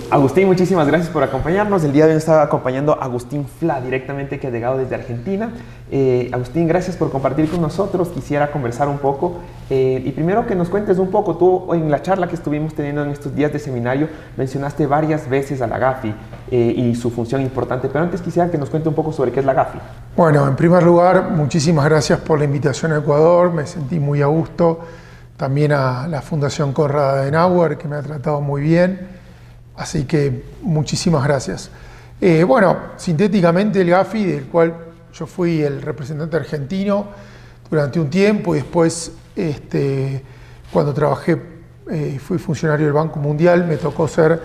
Agustín, muchísimas gracias por acompañarnos. El día de hoy nos está acompañando Agustín Fla, directamente que ha llegado desde Argentina. Agustín, gracias por compartir con nosotros. Quisiera conversar un poco y primero que nos cuentes un poco. Tú en la charla que estuvimos teniendo en estos días de seminario mencionaste varias veces a la Gafi y su función importante, pero antes quisiera que nos cuente un poco sobre qué es la Gafi. Bueno, en primer lugar, muchísimas gracias por la invitación a Ecuador. Me sentí muy a gusto. También a la Fundación Konrad Adenauer, que me ha tratado muy bien. Así que muchísimas gracias. Bueno, sintéticamente el Gafi, del cual yo fui el representante argentino durante un tiempo y después cuando trabajé, fui funcionario del Banco Mundial, me tocó ser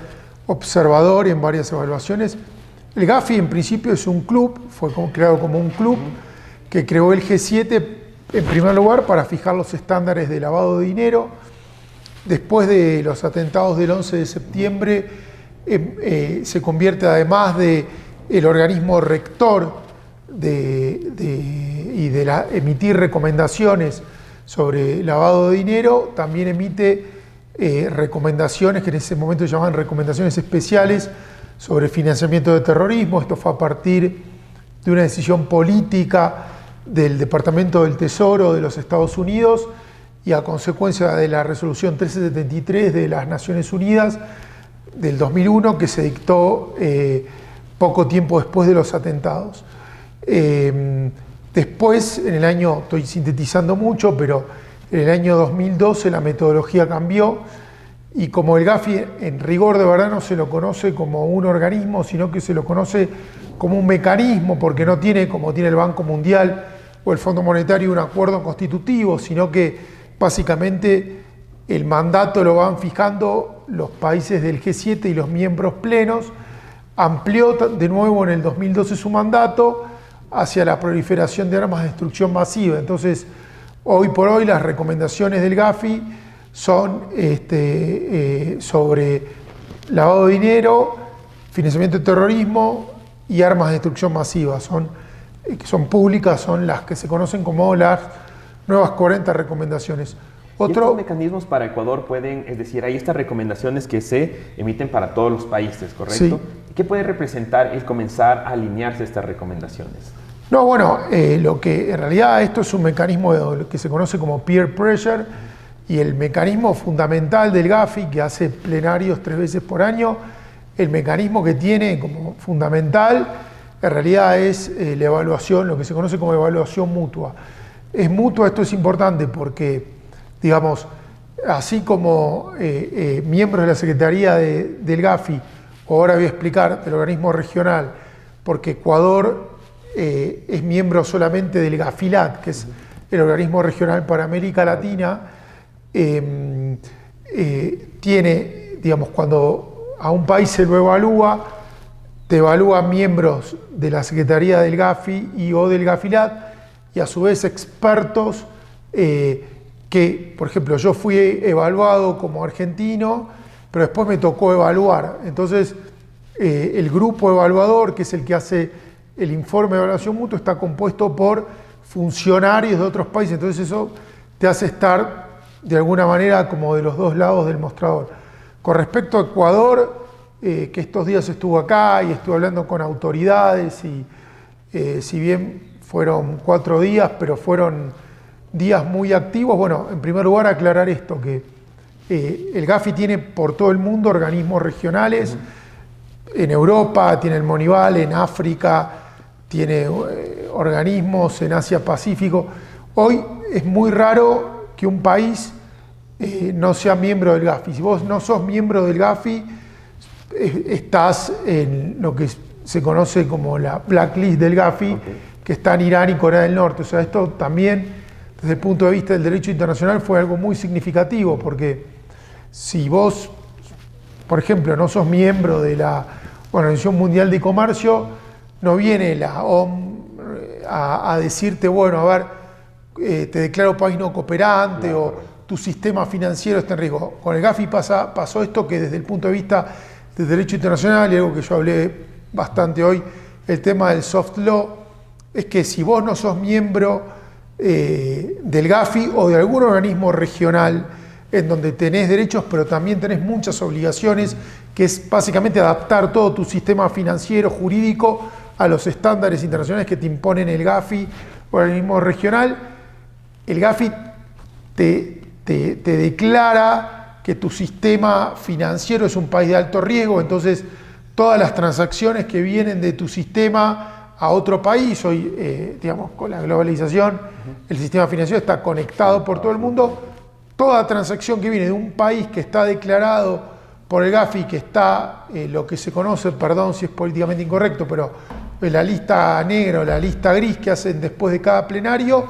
observador en varias evaluaciones. El Gafi en principio es un club, fue creado como un club que creó el G7 en primer lugar para fijar los estándares de lavado de dinero. Después de los atentados del 11 de septiembre, se convierte además de el organismo rector y de emitir recomendaciones sobre lavado de dinero, también emite recomendaciones que en ese momento se llaman recomendaciones especiales sobre financiamiento de terrorismo. Esto fue a partir de una decisión política del Departamento del Tesoro de los Estados Unidos y a consecuencia de la resolución 1373 de las Naciones Unidas del 2001 que se dictó poco tiempo después de los atentados. Después, en el año, estoy sintetizando mucho, pero en el año 2012 la metodología cambió y como el Gafi en rigor de verdad no se lo conoce como un organismo, sino que se lo conoce como un mecanismo, porque no tiene, como tiene el Banco Mundial o el Fondo Monetario, un acuerdo constitutivo, sino que básicamente el mandato lo van fijando los países del G7 y los miembros plenos. Amplió de nuevo en el 2012 su mandato hacia la proliferación de armas de destrucción masiva. Entonces, hoy por hoy las recomendaciones del Gafi son sobre lavado de dinero, financiamiento de terrorismo y armas de destrucción masiva. Son públicas, son las que se conocen como las nuevas 40 recomendaciones. ¿Y estos mecanismos para Ecuador pueden, es decir, hay estas recomendaciones que se emiten para todos los países, ¿correcto? Sí. ¿Qué puede representar el comenzar a alinearse a estas recomendaciones? No, bueno, lo que en realidad esto es un mecanismo que se conoce como peer pressure y el mecanismo fundamental del Gafi, que hace plenarios 3 veces por año, el mecanismo que tiene como fundamental en realidad es la evaluación, lo que se conoce como evaluación mutua. Es mutua, esto es importante porque, digamos, así como miembros de la Secretaría del Gafi, ahora voy a explicar del organismo regional, porque Ecuador es miembro solamente del Gafilat, que es el organismo regional para América Latina, tiene, digamos, cuando a un país se lo evalúa, te evalúan miembros de la Secretaría del Gafi y o del Gafilat, y a su vez expertos que, por ejemplo, yo fui evaluado como argentino, pero después me tocó evaluar. Entonces, el grupo evaluador, que es el que hace el informe de evaluación mutua, está compuesto por funcionarios de otros países. Entonces, eso te hace estar, de alguna manera, como de los dos lados del mostrador. Con respecto a Ecuador, que estos días estuvo acá y estuve hablando con autoridades, y si bien fueron 4 días, pero fueron días muy activos. Bueno, en primer lugar aclarar esto, que el Gafi tiene por todo el mundo organismos regionales. En Europa tiene el Monival, en África tiene organismos, en Asia Pacífico. Hoy es muy raro que un país no sea miembro del Gafi. Si vos no sos miembro del Gafi, estás en lo que se conoce como la blacklist del Gafi, que está en Irán y Corea del Norte. O sea, esto también, desde el punto de vista del derecho internacional, fue algo muy significativo, porque si vos, por ejemplo, no sos miembro de la Organización Mundial de Comercio, no viene la OMS a decirte, bueno, a ver, te declaro país no cooperante, claro, o tu sistema financiero está en riesgo. Con el Gafi pasó esto, que desde el punto de vista del derecho internacional, y algo que yo hablé bastante hoy, el tema del soft law, es que si vos no sos miembro del Gafi o de algún organismo regional en donde tenés derechos, pero también tenés muchas obligaciones, que es básicamente adaptar todo tu sistema financiero, jurídico, a los estándares internacionales que te imponen el Gafi o el organismo regional. El Gafi te declara que tu sistema financiero es un país de alto riesgo, entonces todas las transacciones que vienen de tu sistema a otro país, hoy digamos con la globalización, el sistema financiero está conectado por todo el mundo, toda transacción que viene de un país que está declarado por el Gafi, que está lo que se conoce, perdón si es políticamente incorrecto, pero la lista negra o la lista gris que hacen después de cada plenario,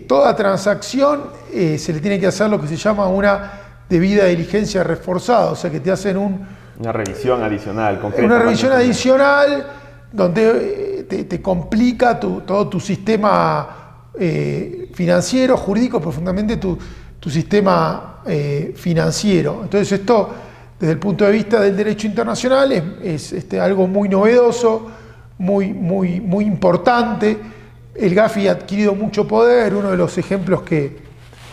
toda transacción se le tiene que hacer lo que se llama una debida diligencia reforzada, o sea que te hacen una revisión adicional. Una revisión adicional donde te complica todo tu sistema financiero, jurídico, profundamente tu sistema financiero. Entonces esto, desde el punto de vista del derecho internacional, es algo muy novedoso, muy importante. El Gafi ha adquirido mucho poder. Uno de los ejemplos que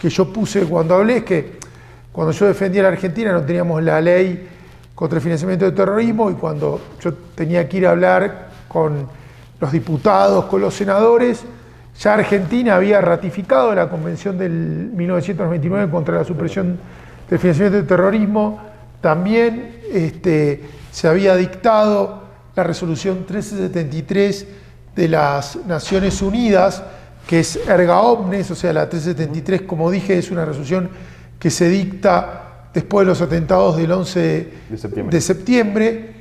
yo puse cuando hablé es que cuando yo defendía a la Argentina no teníamos la ley contra el financiamiento del terrorismo, y cuando yo tenía que ir a hablar con los diputados, con los senadores, ya Argentina había ratificado la Convención del 1999 contra la supresión del financiamiento del terrorismo. También se había dictado la resolución 1373 de las Naciones Unidas, que es erga omnes, o sea, la 1373, como dije, es una resolución que se dicta después de los atentados del 11 de septiembre.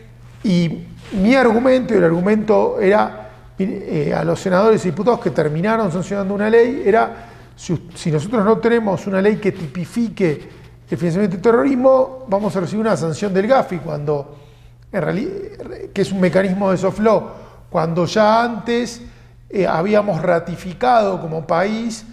Y mi argumento, y el argumento era a los senadores y diputados que terminaron sancionando una ley, era si nosotros no tenemos una ley que tipifique el financiamiento del terrorismo, vamos a recibir una sanción del Gafi, cuando en realidad, que es un mecanismo de soft law, cuando ya antes habíamos ratificado como país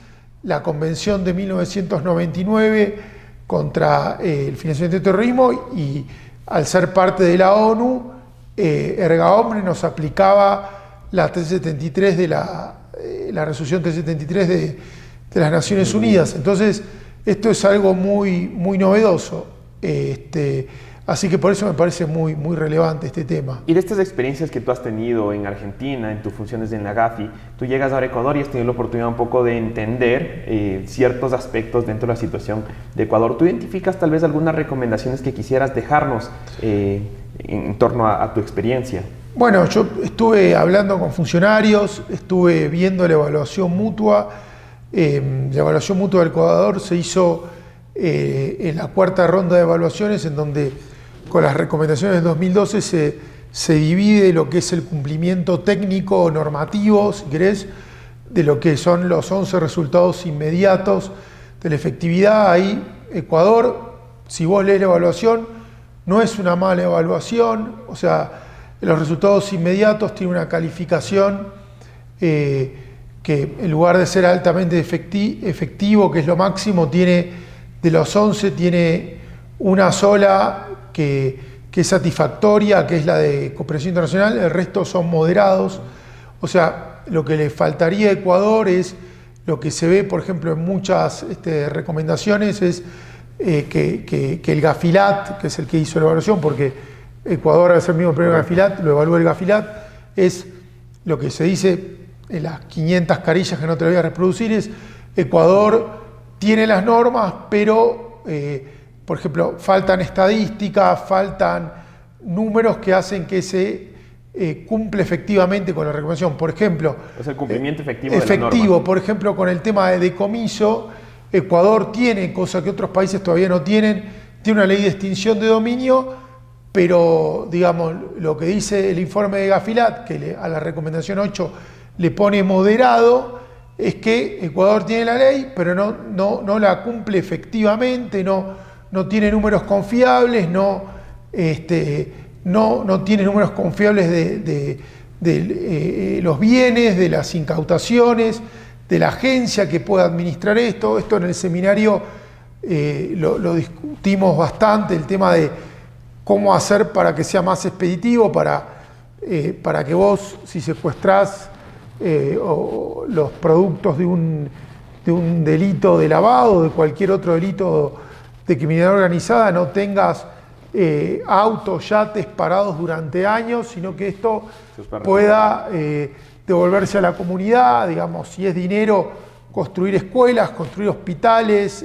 la Convención de 1999 contra el financiamiento del terrorismo, y al ser parte de la ONU, erga omnes nos aplicaba la 373 de la resolución 373 de las Naciones Unidas. Entonces, esto es algo muy novedoso. Así que por eso me parece muy relevante este tema. Y de estas experiencias que tú has tenido en Argentina, en tus funciones en la Gafi, tú llegas ahora a Ecuador y has tenido la oportunidad un poco de entender ciertos aspectos dentro de la situación de Ecuador. ¿Tú identificas tal vez algunas recomendaciones que quisieras dejarnos en torno a tu experiencia? Bueno, yo estuve hablando con funcionarios, estuve viendo la evaluación mutua. La evaluación mutua del Ecuador se hizo en la cuarta ronda de evaluaciones, en donde con las recomendaciones del 2012 se divide lo que es el cumplimiento técnico o normativo, si querés, de lo que son los 11 resultados inmediatos de la efectividad. Ahí Ecuador, si vos lees la evaluación, no es una mala evaluación, o sea, los resultados inmediatos tienen una calificación que en lugar de ser altamente efectivo, que es lo máximo, tiene de los 11, tiene una sola que es satisfactoria, que es la de cooperación internacional, el resto son moderados. O sea, lo que le faltaría a Ecuador es lo que se ve, por ejemplo, en muchas recomendaciones, es que el Gafilat, que es el que hizo la evaluación, porque Ecuador, al ser el mismo premio Gafilat, lo evalúa el Gafilat, es lo que se dice en las 500 carillas que no te lo voy a reproducir, es Ecuador tiene las normas, pero, por ejemplo, faltan estadísticas, faltan números que hacen que se cumple efectivamente con la recomendación. Por ejemplo, es el cumplimiento efectivo de la norma. Por ejemplo, con el tema de decomiso, Ecuador tiene, cosa que otros países todavía no tienen, tiene una ley de extinción de dominio, pero, digamos, lo que dice el informe de Gafilat, que a la recomendación 8 le pone moderado, es que Ecuador tiene la ley, pero no la cumple efectivamente, no tiene números confiables, no tiene números confiables de los bienes, de las incautaciones, de la agencia que pueda administrar esto. Esto en el seminario lo discutimos bastante, el tema de cómo hacer para que sea más expeditivo, para que vos, si secuestrás los productos de de un delito de lavado, de cualquier otro delito de criminalidad organizada, no tengas autos, yates parados durante años, sino que esto pueda devolverse a la comunidad, digamos, si es dinero, construir escuelas, construir hospitales,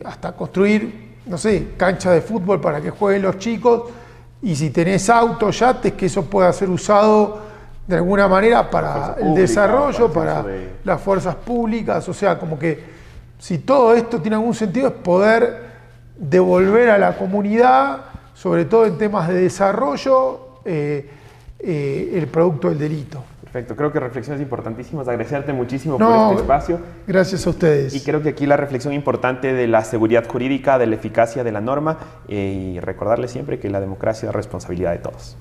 hasta construir, no sé, canchas de fútbol para que jueguen los chicos, y si tenés autos, yates, que eso pueda ser usado de alguna manera para el desarrollo, para las fuerzas públicas, o sea, como que si todo esto tiene algún sentido es poder devolver a la comunidad, sobre todo en temas de desarrollo, el producto del delito. Perfecto, creo que reflexiones importantísimas. Agradecerte muchísimo por este espacio. Gracias a ustedes. Y creo que aquí la reflexión importante de la seguridad jurídica, de la eficacia de la norma, y recordarles siempre que la democracia es responsabilidad de todos.